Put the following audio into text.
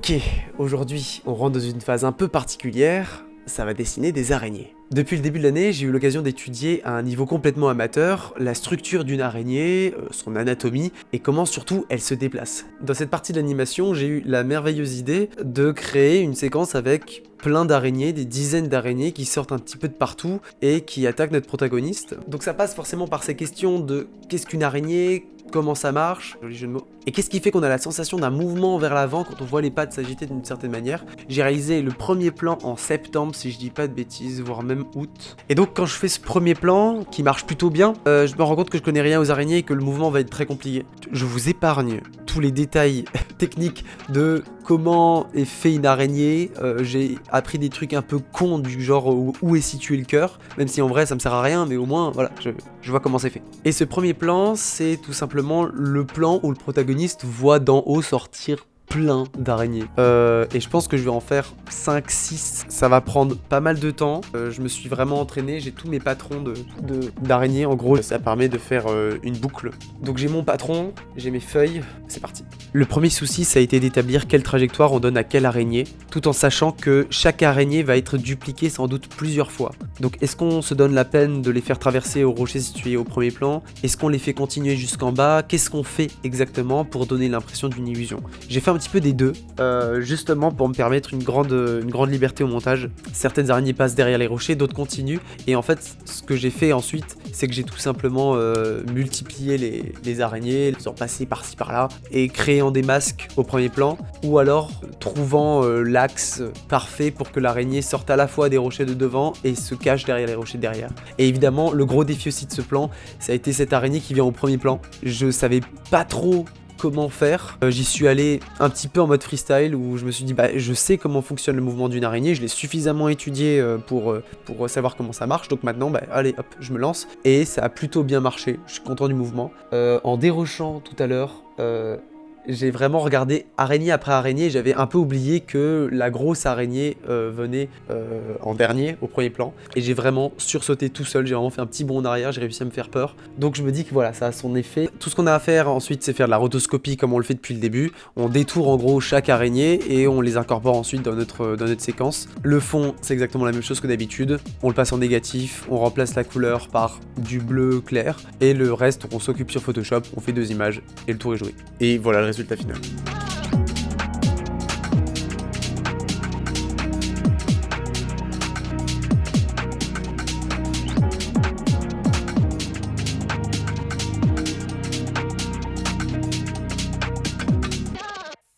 Ok, aujourd'hui, on rentre dans une phase un peu particulière, ça va dessiner des araignées. Depuis le début de l'année, j'ai eu l'occasion d'étudier à un niveau complètement amateur la structure d'une araignée, son anatomie, et comment surtout elle se déplace. Dans cette partie de l'animation, j'ai eu la merveilleuse idée de créer une séquence avec plein d'araignées, des dizaines d'araignées qui sortent un petit peu de partout et qui attaquent notre protagoniste. Donc ça passe forcément par ces questions de qu'est-ce qu'une araignée, comment ça marche, joli jeu de mots, et qu'est-ce qui fait qu'on a la sensation d'un mouvement vers l'avant quand on voit les pattes s'agiter d'une certaine manière. J'ai réalisé le premier plan en septembre, si je dis pas de bêtises, voire même août. Et donc quand je fais ce premier plan, qui marche plutôt bien, je me rends compte que je connais rien aux araignées et que le mouvement va être très compliqué. Je vous épargne tous les détails techniques de comment est fait une araignée. J'ai appris des trucs un peu cons du genre où est situé le cœur, même si en vrai ça me sert à rien, mais au moins voilà, je vois comment c'est fait. Et ce premier plan, c'est tout simplement le plan où le protagoniste voit d'en haut sortir plein d'araignées. Et je pense que je vais en faire 5-6. Ça va prendre pas mal de temps. Je me suis vraiment entraîné, j'ai tous mes patrons d'araignées. En gros, ça permet de faire une boucle. Donc j'ai mon patron, j'ai mes feuilles, c'est parti. Le premier souci, ça a été d'établir quelle trajectoire on donne à quelle araignée, tout en sachant que chaque araignée va être dupliquée sans doute plusieurs fois. Donc est-ce qu'on se donne la peine de les faire traverser au rocher situé au premier plan? Est-ce qu'on les fait continuer jusqu'en bas? Qu'est-ce qu'on fait exactement pour donner l'impression d'une illusion? J'ai fait un petit peu des deux, justement pour me permettre une grande liberté au montage. Certaines araignées passent derrière les rochers, d'autres continuent, et en fait ce que j'ai fait ensuite, c'est que j'ai tout simplement multiplié les araignées, les passer par-ci par-là, et créant des masques au premier plan, ou alors trouvant l'axe parfait pour que l'araignée sorte à la fois des rochers de devant et se cache derrière les rochers de derrière. Et évidemment, le gros défi aussi de ce plan, ça a été cette araignée qui vient au premier plan. Je savais pas trop comment faire. J'y suis allé un petit peu en mode freestyle où je me suis dit je sais comment fonctionne le mouvement d'une araignée, je l'ai suffisamment étudié pour savoir comment ça marche, donc maintenant allez hop, je me lance, et ça a plutôt bien marché, je suis content du mouvement. En dérochant tout à l'heure, j'ai vraiment regardé araignée après araignée, j'avais un peu oublié que la grosse araignée venait en dernier, au premier plan, et j'ai vraiment sursauté tout seul, j'ai vraiment fait un petit bond en arrière, j'ai réussi à me faire peur. Donc je me dis que voilà, ça a son effet. Tout ce qu'on a à faire ensuite, c'est faire de la rotoscopie comme on le fait depuis le début. On détourne en gros chaque araignée et on les incorpore ensuite dans notre séquence. Le fond, c'est exactement la même chose que d'habitude, on le passe en négatif, on remplace la couleur par du bleu clair, et le reste, on s'occupe sur Photoshop, on fait 2 images, et le tour est joué. Et voilà le résultat final.